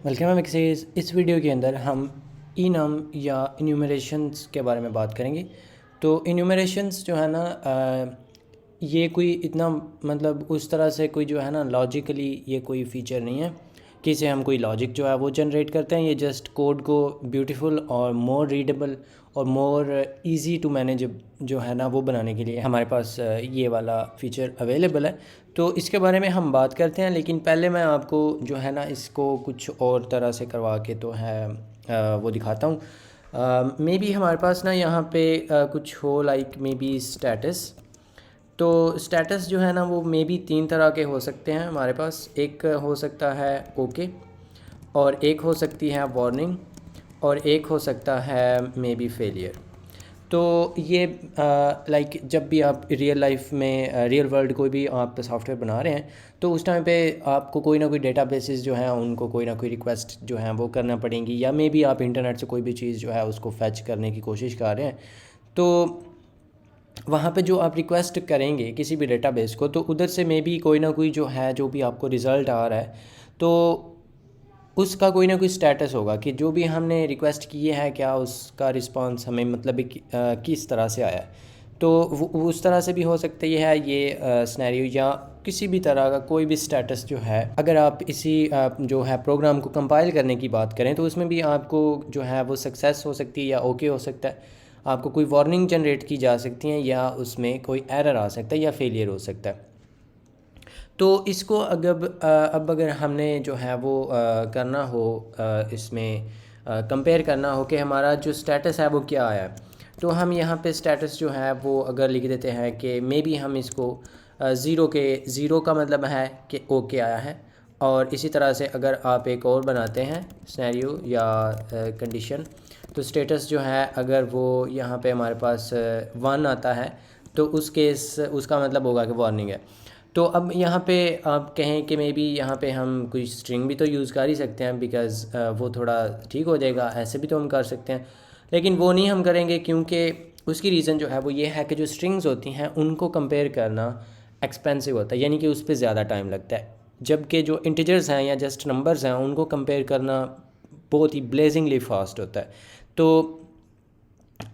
Welcome access. इस video के अंदर हम इनम या इन्यूमरेशंस के बारे में बात करेंगे। तो इन्यूमरेशंस जो है ना ये कोई इतना मतलब उस तरह से कोई जो है ना लॉजिकली ये कोई फ़ीचर नहीं है कि इसे हम कोई लॉजिक जो है वो जनरेट करते हैं। ये जस्ट कोड को ब्यूटीफुल और मोर रीडेबल और मोर इजी टू मैनेज जो है ना वो बनाने के लिए हमारे पास ये वाला फ़ीचर अवेलेबल है। तो इसके बारे में हम बात करते हैं, लेकिन पहले मैं आपको जो है ना इसको कुछ और तरह से करवा के तो है वो दिखाता हूँ। मे बी हमारे पास ना यहाँ पे कुछ हो लाइक मे बी स्टेटस। तो स्टेटस जो है ना वो मे बी 3 तरह के हो सकते हैं हमारे पास। एक हो सकता है ओके, और एक हो सकती है वार्निंग, और एक हो सकता है मे बी फेलियर। तो ये लाइक जब भी आप रियल लाइफ में रियल वर्ल्ड कोई भी आप सॉफ्टवेयर बना रहे हैं तो उस टाइम पे आपको कोई ना कोई डेटाबेसेस जो हैं उनको कोई ना कोई रिक्वेस्ट जो है वो करना पड़ेंगी, या मे बी आप इंटरनेट से कोई भी चीज़ जो है उसको फैच करने की कोशिश कर रहे हैं। तो वहाँ पे जो आप रिक्वेस्ट करेंगे किसी भी डेटाबेस को, तो उधर से मे बी कोई ना कोई जो है जो भी आपको रिज़ल्ट आ रहा है तो उसका कोई ना कोई स्टेटस होगा कि जो भी हमने रिक्वेस्ट की है क्या उसका रिस्पांस हमें मतलब किस तरह से आया है। तो उस तरह से भी हो सकता है ये सिनेरियो, या किसी भी तरह का कोई भी स्टेटस जो है। अगर आप इसी जो है प्रोग्राम को कंपाइल करने की बात करें तो उसमें भी आपको जो है वो सक्सेस हो सकती है या ओके हो सकता है। आपको कोई वार्निंग जनरेट की जा सकती है, या उसमें कोई एरर आ सकता है, या फेलियर हो सकता है। तो इसको अब अगर हमने जो है वो करना हो इसमें कंपेयर करना हो कि हमारा जो स्टेटस है वो क्या आया है, तो हम यहाँ पे स्टेटस जो है वो अगर लिख देते हैं कि मे बी हम इसको ज़ीरो का मतलब है कि ओके आया है। और इसी तरह से अगर आप एक और बनाते हैं सिनेरियो या कंडीशन, तो स्टेटस जो है अगर वो यहाँ पे हमारे पास 1 आता है तो उस केस उसका मतलब होगा कि वार्निंग है। तो अब यहाँ पे आप कहें कि मे बी यहाँ पे हम कोई स्ट्रिंग भी तो यूज़ कर ही सकते हैं, बिकॉज़ वो थोड़ा ठीक हो जाएगा। ऐसे भी तो हम कर सकते हैं, लेकिन वो नहीं हम करेंगे क्योंकि उसकी रीज़न जो है वो ये है कि जो स्ट्रिंग्स होती हैं उनको कंपेयर करना एक्सपेंसिव होता है, यानी कि उस पर ज़्यादा टाइम लगता है। जबकि जो इंटीजर्स हैं या जस्ट नंबर्स हैं उनको कंपेयर करना बहुत ही ब्लेजिंगली फास्ट होता है। तो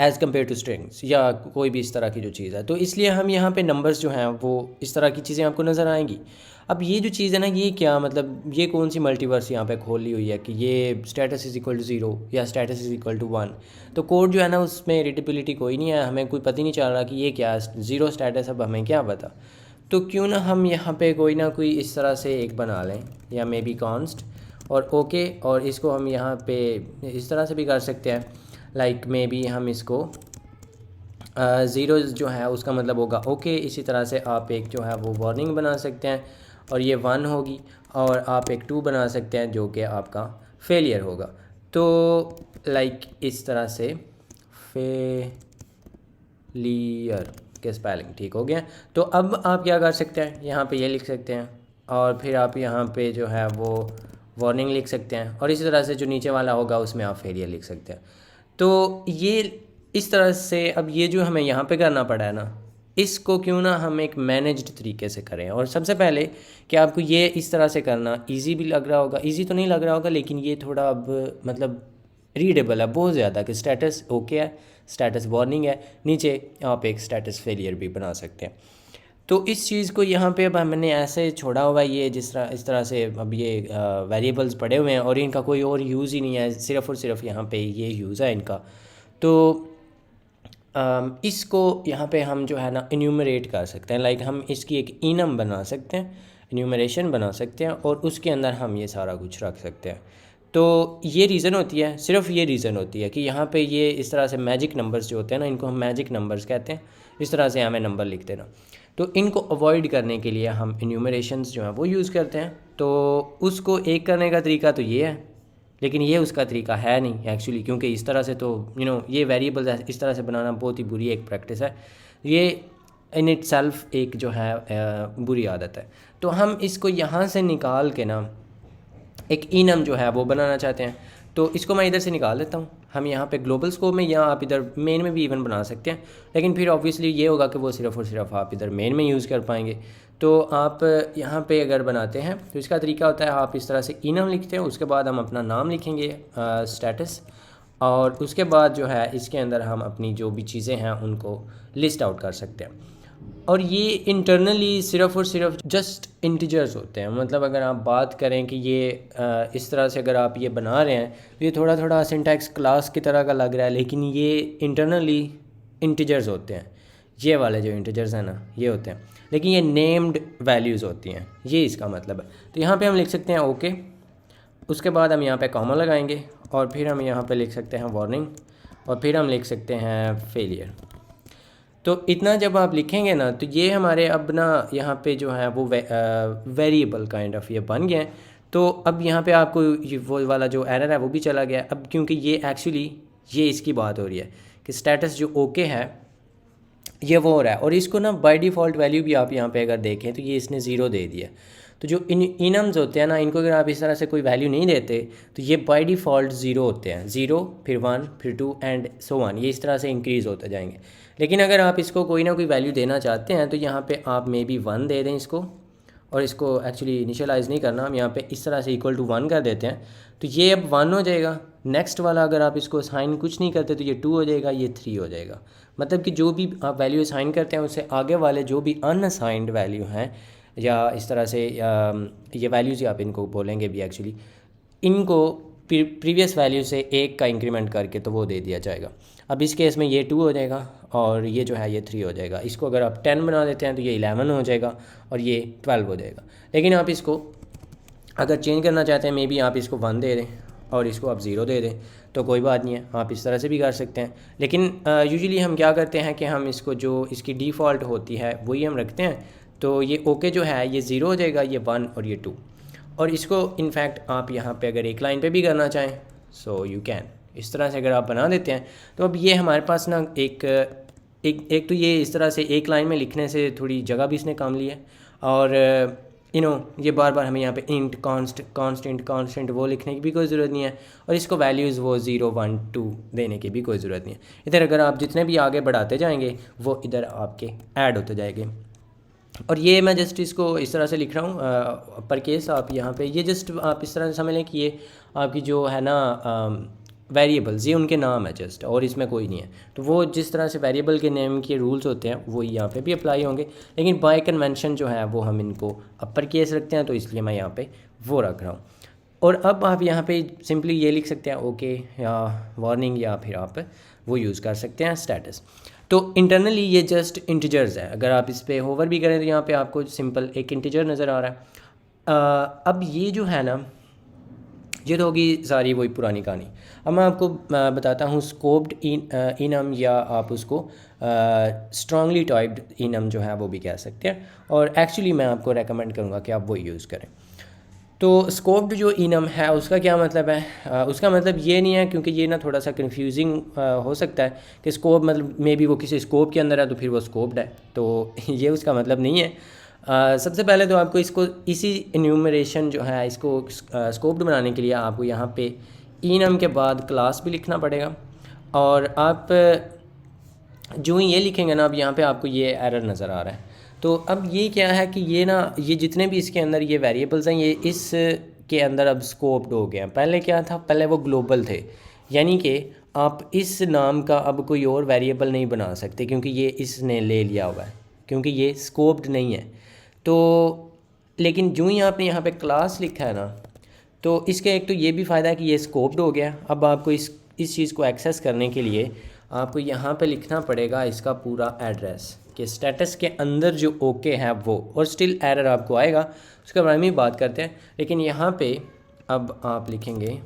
एज़ कम्पेयर टू स्ट्रिंग्स या कोई भी इस तरह की जो चीज़ है, तो इसलिए हम यहाँ पे नंबर्स जो हैं वो इस तरह की चीज़ें आपको नज़र आएंगी। अब ये जो चीज़ है ना, ये क्या मतलब ये कौन सी मल्टीवर्स यहाँ पे खोली हुई है कि ये स्टेटस इज़ इक्वल टू 0 या स्टेटस इज़ इक्वल टू 1। तो कोड जो है ना उसमें रीडेबिलिटी कोई नहीं है, हमें कोई पता ही नहीं चल रहा कि ये क्या ज़ीरो स्टेटस, अब हमें क्या पता। तो क्यों ना हम यहाँ पे कोई ना कोई इस तरह से एक बना लें, या मे बी कॉन्स्ट और ओके, और इसको हम यहाँ पे इस तरह से भी कर सकते हैं। लाइक मे बी हम इसको ज़ीरो जो है उसका मतलब होगा ओके। इसी तरह से आप एक जो है वो वार्निंग बना सकते हैं और ये 1 होगी, और आप एक 2 बना सकते हैं जो कि आपका फेलियर होगा। तो लाइक इस तरह से फेलियर के स्पेलिंग ठीक हो गया। तो अब आप क्या कर सकते हैं, यहाँ पे ये लिख सकते हैं, और फिर आप यहाँ पे जो है वो वार्निंग लिख सकते हैं, और इसी तरह से जो नीचे वाला होगा उसमें आप फेलियर लिख सकते हैं। तो ये इस तरह से अब ये जो हमें यहाँ पे करना पड़ा है ना, इसको क्यों ना हम एक मैनेज्ड तरीके से करें। और सबसे पहले कि आपको ये इस तरह से करना इजी भी लग रहा होगा, इजी तो नहीं लग रहा होगा, लेकिन ये थोड़ा अब मतलब रीडेबल है बहुत ज़्यादा कि स्टेटस ओके है, स्टेटस वार्निंग है, नीचे आप एक स्टेटस फेलियर भी बना सकते हैं। तो इस चीज़ को यहाँ पे अब हमने ऐसे छोड़ा हुआ है, ये जिस तरह इस तरह से अब ये वेरिएबल्स पड़े हुए हैं और इनका कोई और यूज़ ही नहीं है, सिर्फ़ और सिर्फ यहाँ पे ये यूज़ है इनका। तो इसको यहाँ पे हम जो है ना इन्यूमरेट कर सकते हैं। लाइक हम इसकी एक इनम बना सकते हैं, इन्यूमरेशन बना सकते हैं, और उसके अंदर हम ये सारा कुछ रख सकते हैं। तो ये रीज़न होती है, सिर्फ ये रीज़न होती है कि यहाँ पे ये इस तरह से मैजिक नंबर्स जो होते हैं ना, इनको हम मैजिक नंबर्स कहते हैं। इस तरह से हमें नंबर लिख देना, तो इनको अवॉइड करने के लिए हम इन्यूमरेशंस जो हैं वो यूज़ करते हैं। तो उसको एक करने का तरीका तो ये है, लेकिन ये उसका तरीका है नहीं एक्चुअली, क्योंकि इस तरह से तो ये वेरिएबल्स इस तरह से बनाना बहुत ही बुरी एक प्रैक्टिस है। ये इन इट सेल्फ एक जो है बुरी आदत है। तो हम इसको यहाँ से निकाल के ना एक इनम जो है वो बनाना चाहते हैं। तो इसको मैं इधर से निकाल देता हूँ। हम यहाँ पे ग्लोबल स्कोप में, या आप इधर मेन में भी इवन बना सकते हैं, लेकिन फिर ऑब्वियसली ये होगा कि वो सिर्फ़ और सिर्फ आप इधर मेन में यूज़ कर पाएंगे। तो आप यहाँ पे अगर बनाते हैं तो इसका तरीका होता है, आप इस तरह से इनम लिखते हैं, उसके बाद हम अपना नाम लिखेंगे स्टेटस, और उसके बाद जो है इसके अंदर हम अपनी जो भी चीज़ें हैं उनको लिस्ट आउट कर सकते हैं। और ये इंटरनली सिर्फ़ और सिर्फ जस्ट इंटीजर्स होते हैं। मतलब अगर आप बात करें कि ये इस तरह से अगर आप ये बना रहे हैं तो ये थोड़ा थोड़ा सिंटैक्स क्लास की तरह का लग रहा है, लेकिन ये इंटरनली इंटीजर्स होते हैं। ये वाले जो इंटीजर्स हैं ना, ये होते हैं, लेकिन ये नेम्ड वैल्यूज़ होती हैं, ये इसका मतलब है। तो यहाँ पे हम लिख सकते हैं ओके, उसके बाद हम यहाँ पे कॉमा लगाएंगे, और फिर हम यहाँ पे लिख सकते हैं वार्निंग, और फिर हम लिख सकते हैं फेलियर। तो इतना जब आप लिखेंगे ना, तो ये हमारे अब ना यहाँ पे जो है वो वेरिएबल काइंड ऑफ ये बन गए हैं। तो अब यहाँ पे आपको वो वाला जो एरर है वो भी चला गया अब, क्योंकि ये एक्चुअली ये इसकी बात हो रही है कि स्टेटस जो ओके है ये वो हो रहा है। और इसको ना बाय डिफ़ॉल्ट वैल्यू भी आप यहाँ पे अगर देखें तो ये इसने ज़ीरो दे दिया। तो जो इनम्स होते हैं ना, इनको अगर आप इस तरह से कोई वैल्यू नहीं देते तो ये बाय डिफ़ॉल्ट ज़ीरो होते हैं, 0 फिर 1 फिर 2 एंड सो ऑन, ये इस तरह से इंक्रीज़ होते जाएंगे। लेकिन अगर आप इसको कोई ना कोई वैल्यू देना चाहते हैं तो यहाँ पे आप मे बी 1 दे दें इसको, और इसको एक्चुअली इनिशियलाइज़ नहीं करना, हम यहाँ पे इस तरह से इक्वल टू 1 कर देते हैं, तो ये अब 1 हो जाएगा। नेक्स्ट वाला अगर आप इसको असाइन कुछ नहीं करते तो ये 2 हो जाएगा, ये 3 हो जाएगा। मतलब कि जो भी आप वैल्यू असाइन करते हैं उससे आगे वाले जो भी अनअसाइंड वैल्यू हैं, या इस तरह से ये वैल्यूज़ ही आप इनको बोलेंगे भी एक्चुअली, इनको प्रीवियस वैल्यू से 1 का इंक्रीमेंट करके तो वो दे दिया जाएगा। अब इस केस में ये 2 हो जाएगा, और ये जो है ये 3 हो जाएगा। इसको अगर आप 10 बना देते हैं तो ये 11 हो जाएगा, और ये 12 हो जाएगा। लेकिन आप इसको अगर चेंज करना चाहते हैं, मे बी आप इसको 1 दे दें और इसको आप 0 दे दें, तो कोई बात नहीं है, आप इस तरह से भी कर सकते हैं। लेकिन यूजुअली हम क्या करते हैं कि हम इसको जो इसकी डिफ़ॉल्ट होती है वही हम रखते हैं। तो ये ओके जो है ये 0 हो जाएगा, ये 1 और ये 2। और इसको इनफैक्ट आप यहाँ पे अगर एक लाइन पे भी करना चाहें सो यू कैन, इस तरह से अगर आप बना देते हैं तो अब ये हमारे पास ना एक तो ये इस तरह से एक लाइन में लिखने से थोड़ी जगह भी इसने काम ली है, और ये बार बार हमें यहाँ पे इंट कांस्टेंट वो लिखने की भी कोई ज़रूरत नहीं है, और इसको वैल्यूज़ वो 0 1 2 देने की भी कोई ज़रूरत नहीं है। इधर अगर आप जितने भी आगे बढ़ाते जाएंगे वो इधर आपके ऐड होते जाएंगे। और ये मैं जस्ट इसको इस तरह से लिख रहा हूँ अपर केस, आप यहाँ पे ये जस्ट आप इस तरह से समझ लें कि ये आपकी जो है ना वेरिएबल्स, ये उनके नाम है जस्ट, और इसमें कोई नहीं है। तो वो जिस तरह से वेरिएबल के नेम के रूल्स होते हैं वो यहाँ पे भी अप्लाई होंगे, लेकिन बाय कन्वेंशन जो है वो हम इनको अपर केस रखते हैं, तो इसलिए मैं यहाँ पे वो रख रहा हूँ। और अब आप यहाँ पे सिंपली ये लिख सकते हैं ओके या वार्निंग, या फिर आप वो यूज़ कर सकते हैं स्टेटस। तो इंटरनली ये जस्ट इंटीजर्स है। अगर आप इस पर होवर भी करें तो यहाँ पे आपको सिंपल एक इंटीजर नज़र आ रहा है। अब ये जो है ना, ये तो होगी सारी वही पुरानी कहानी। अब मैं आपको बताता हूँ स्कोप्ड इनम, या आप उसको स्ट्रांगली टाइप्ड इनम जो है वो भी कह सकते हैं, और एक्चुअली मैं आपको रेकमेंड करूँगा कि आप वो यूज़ करें। तो स्कोप्ड जो इनम है उसका क्या मतलब है? उसका मतलब ये नहीं है, क्योंकि ये ना थोड़ा सा कन्फ्यूजिंग हो सकता है कि स्कोप मतलब मे बी वो किसी स्कोप के अंदर है तो फिर वो स्कोप्ड है, तो ये उसका मतलब नहीं है। सबसे पहले तो आपको इसको इसी इन्यूमरेशन जो है इसको स्कोप्ड बनाने के लिए आपको यहाँ पे इनम के बाद क्लास भी लिखना पड़ेगा, और आप जो ही ये लिखेंगे ना, अब यहाँ पे आपको ये एरर नज़र आ रहा है। तो अब ये क्या है कि ये ना, ये जितने भी इसके अंदर ये वेरिएबल्स हैं ये इस के अंदर अब स्कोप्ड हो गए हैं। पहले क्या था, पहले वो ग्लोबल थे, यानी कि आप इस नाम का अब कोई और वेरिएबल नहीं बना सकते, क्योंकि ये इसने ले लिया हुआ है, क्योंकि ये स्कोप्ड नहीं है। तो लेकिन जो ही आपने यहाँ पे क्लास लिखा है ना, तो इसका एक तो ये भी फ़ायदा है कि ये स्कोप्ड हो गया। अब आपको इस चीज़ को एक्सेस करने के लिए आपको यहाँ पे लिखना पड़ेगा इसका पूरा एड्रेस, कि स्टेटस के अंदर जो ओके है वो, और स्टिल एरर आपको आएगा, उसके बारे में बात करते हैं। लेकिन यहाँ पे अब आप लिखेंगे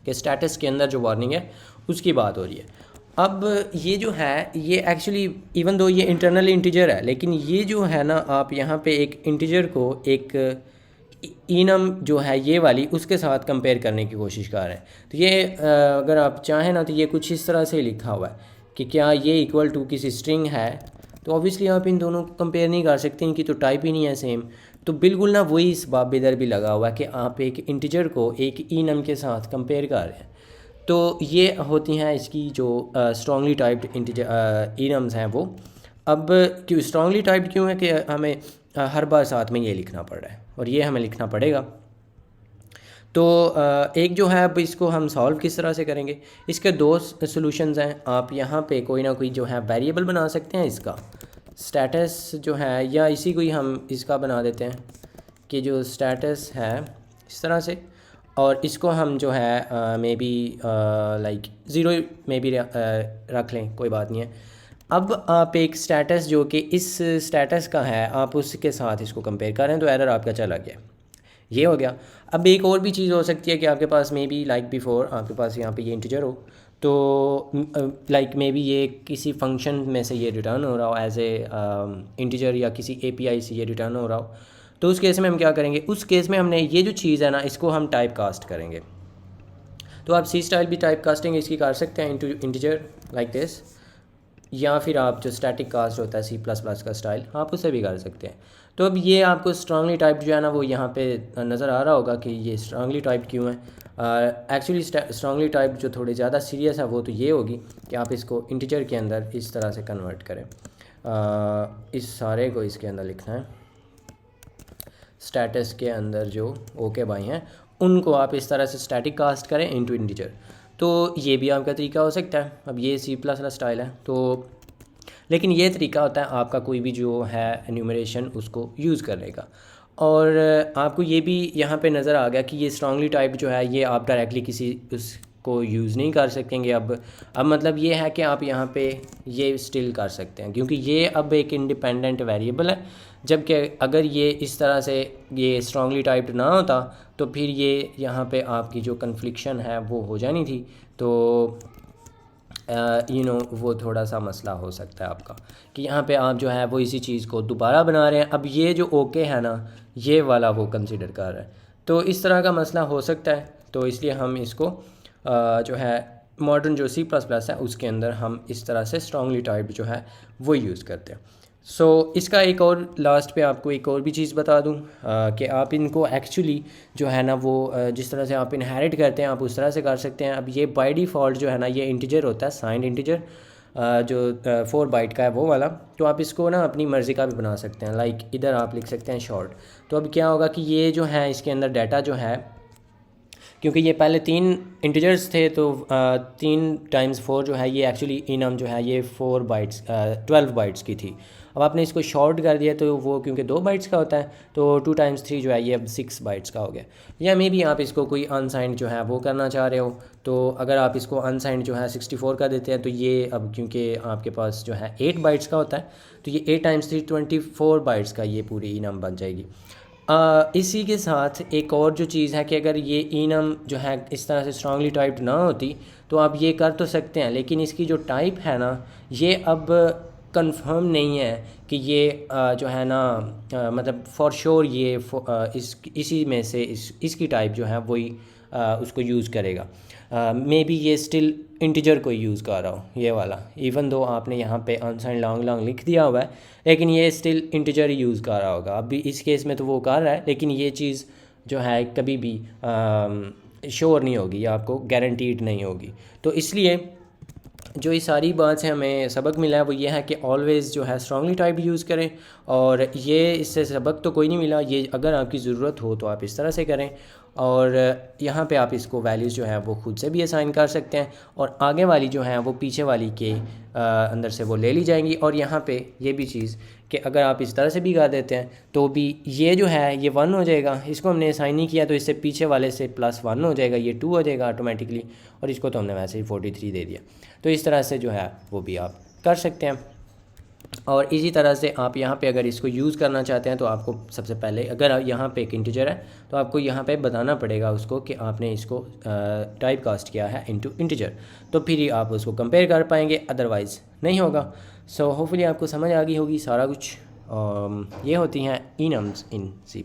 कि स्टेटस के अंदर जो वार्निंग है उसकी बात हो रही है। अब ये जो है ये एक्चुअली इवन दो ये इंटरनल इंटीजर है, लेकिन ये जो है ना, आप यहाँ पे एक इंटीजर को एक इनम जो है ये वाली उसके साथ कंपेयर करने की कोशिश कर रहे हैं। तो ये अगर आप चाहें ना तो ये कुछ इस तरह से लिखा हुआ है कि क्या ये इक्वल टू किसी स्ट्रिंग है, तो ऑब्वियसली आप इन दोनों को कंपेयर नहीं कर सकते, इनकी तो टाइप ही नहीं है सेम। तो बिल्कुल ना वही इस बाब इधर भी लगा हुआ है कि आप एक इंटीजर को एक इनम के साथ कंपेयर कर रहे हैं। तो ये होती हैं इसकी जो स्ट्रॉन्गली टाइप्ड इंटीजर इनम्स हैं वो। अब क्यों स्ट्रॉन्गली टाइप्ड क्यों है कि हमें हर बार साथ में ये लिखना पड़ रहा है और ये हमें लिखना पड़ेगा। तो एक जो है अब इसको हम सॉल्व किस तरह से करेंगे, इसके दो सॉल्यूशंस हैं। आप यहाँ पे कोई ना कोई जो है वेरिएबल बना सकते हैं, इसका स्टेटस जो है, या इसी को ही हम इसका बना देते हैं कि जो स्टेटस है इस तरह से, और इसको हम जो है may be like zero may be रख लें, कोई बात नहीं है। अब आप एक स्टेटस जो कि इस स्टेटस का है, आप उसके साथ इसको कंपेयर करें तो एरर आपका चला गया, ये हो गया। अब एक और भी चीज़ हो सकती है कि आपके पास मे बी लाइक बिफोर आपके पास यहाँ पे ये इंटीजर हो, तो लाइक मे बी ये किसी फंक्शन में से ये रिटर्न हो रहा हो एज ए इंटीजर, या किसी एपीआई से ये रिटर्न हो रहा हो। तो उस केस में हम क्या करेंगे, उस केस में हमने ये जो चीज़ है ना, इसको हम टाइप कास्ट करेंगे। तो आप सी स्टाइल भी टाइप कास्टिंग इसकी कर सकते हैं इंटू इंटीजर लाइक दिस, या फिर आप जो स्टैटिक कास्ट होता है C++ का स्टाइल, आप उसे भी कर सकते हैं। तो अब ये आपको स्ट्रांगली टाइप्ड जो है ना वो यहाँ पे नज़र आ रहा होगा कि ये स्ट्रांगली टाइप्ड क्यों है। एक्चुअली स्ट्रांगली टाइप्ड जो थोड़ी ज़्यादा सीरियस है वो तो ये होगी कि आप इसको इंटीजर के अंदर इस तरह से कन्वर्ट करें। इस सारे को इसके अंदर लिखना है, स्टेटस के अंदर जो ओके भाई हैं उनको आप इस तरह से स्टैटिक कास्ट करें इनटू इंटीजर। तो ये भी आपका तरीका हो सकता है। अब ये C++ स्टाइल है, तो लेकिन ये तरीका होता है आपका कोई भी जो है एन्यूमरेशन उसको यूज़ करने का। और आपको ये भी यहाँ पे नज़र आ गया कि ये स्ट्रांगली टाइप जो है ये आप डायरेक्टली किसी उसको यूज़ नहीं कर सकेंगे। अब मतलब ये है कि आप यहाँ पे ये स्टिल कर सकते हैं, क्योंकि ये अब एक इंडिपेंडेंट वेरिएबल है। जबकि अगर ये इस तरह से ये स्ट्रांगली टाइप्ड ना होता तो फिर ये यहाँ पे आपकी जो कन्फ्लिक्शन है वो हो जानी थी। तो वो थोड़ा सा मसला हो सकता है आपका कि यहाँ पे आप जो है वो इसी चीज़ को दोबारा बना रहे हैं। अब ये जो ओके है ना, ये वाला वो कंसिडर कर रहा है, तो इस तरह का मसला हो सकता है। तो इसलिए हम इसको जो है मॉडर्न जो C++ है उसके अंदर हम इस तरह से स्ट्रांगली टाइप्ड जो है वो यूज़ करते हैं। इसका एक और लास्ट पे आपको एक और भी चीज़ बता दूं कि आप इनको एक्चुअली जो है ना वो जिस तरह से आप इनहेरिट करते हैं आप उस तरह से कर सकते हैं। अब ये बाय डिफ़ॉल्ट जो है ना ये इंटीजर होता है, साइंड इंटीजर जो 4 बाइट का है वो वाला। तो आप इसको ना अपनी मर्ज़ी का भी बना सकते हैं, लाइक इधर आप लिख सकते हैं शॉर्ट। तो अब क्या होगा कि ये जो है इसके अंदर डाटा जो है, क्योंकि ये पहले 3 इंटीजर्स थे तो 3 टाइम्स 4 जो है ये एक्चुअली इनम जो है ये 4 बाइट्स 12 बाइट्स की थी। अब आपने इसको शॉर्ट कर दिया तो वो क्योंकि 2 बाइट्स का होता है तो 2 टाइम्स 3 जो है ये अब 6 बाइट्स का हो गया। या मे बी आप इसको कोई अनसाइंड जो है वो करना चाह रहे हो, तो अगर आप इसको अनसाइंड जो है 64 का देते हैं तो ये अब क्योंकि आपके पास जो है 8 बाइट्स का होता है तो ये 8 टाइम्स 3 24 बाइट्स का ये पूरी इनम बन जाएगी। इसी के साथ एक और जो चीज़ है कि अगर ये इनम जो है इस तरह से स्ट्रांगली टाइप्ड ना होती तो आप ये कर तो सकते हैं, लेकिन इसकी जो टाइप है ना ये अब कंफर्म नहीं है कि ये जो है ना मतलब फॉर श्योर ये इसी में से इसकी टाइप जो है वही उसको यूज़ करेगा। मे बी ये स्टिल इंटीजर को यूज़ कर रहा हो ये वाला, इवन दो आपने यहाँ पे अनसाइंड लॉन्ग लॉन्ग लिख दिया हुआ है, लेकिन ये स्टिल इंटीजर ही यूज़ कर रहा होगा। अभी इस केस में तो वो कर रहा है, लेकिन ये चीज़ जो है कभी भी श्योर नहीं होगी या आपको गारंटीड नहीं होगी। तो इसलिए जो ये सारी बात से हमें सबक मिला है वो ये है कि ऑलवेज़ जो है स्ट्रांगली टाइप यूज़ करें। और ये इससे सबक तो कोई नहीं मिला, ये अगर आपकी ज़रूरत हो तो आप इस तरह से करें। और यहाँ पे आप इसको वैल्यूज़ जो है वो खुद से भी असाइन कर सकते हैं, और आगे वाली जो है वो पीछे वाली के अंदर से वो ले ली जाएंगी। और यहाँ पे ये भी चीज़ कि अगर आप इस तरह से भी कर देते हैं तो भी ये जो है ये 1 हो जाएगा, इसको हमने असाइन नहीं किया तो इससे पीछे वाले से +1 हो जाएगा, ये 2 हो जाएगा ऑटोमेटिकली, और इसको तो हमने वैसे ही 43 दे दिया। तो इस तरह से जो है वो भी आप कर सकते हैं। और इसी तरह से आप यहाँ पे अगर इसको यूज़ करना चाहते हैं तो आपको सबसे पहले अगर यहाँ पे एक इंटीजर है तो आपको यहाँ पे बताना पड़ेगा उसको कि आपने इसको टाइप कास्ट किया है इनटू इंटीजर, तो फिर ही आप उसको कंपेयर कर पाएंगे, अदरवाइज़ नहीं होगा। सो होपफुली आपको समझ आ गई होगी सारा कुछ। ये होती हैं इनम्स इन C++।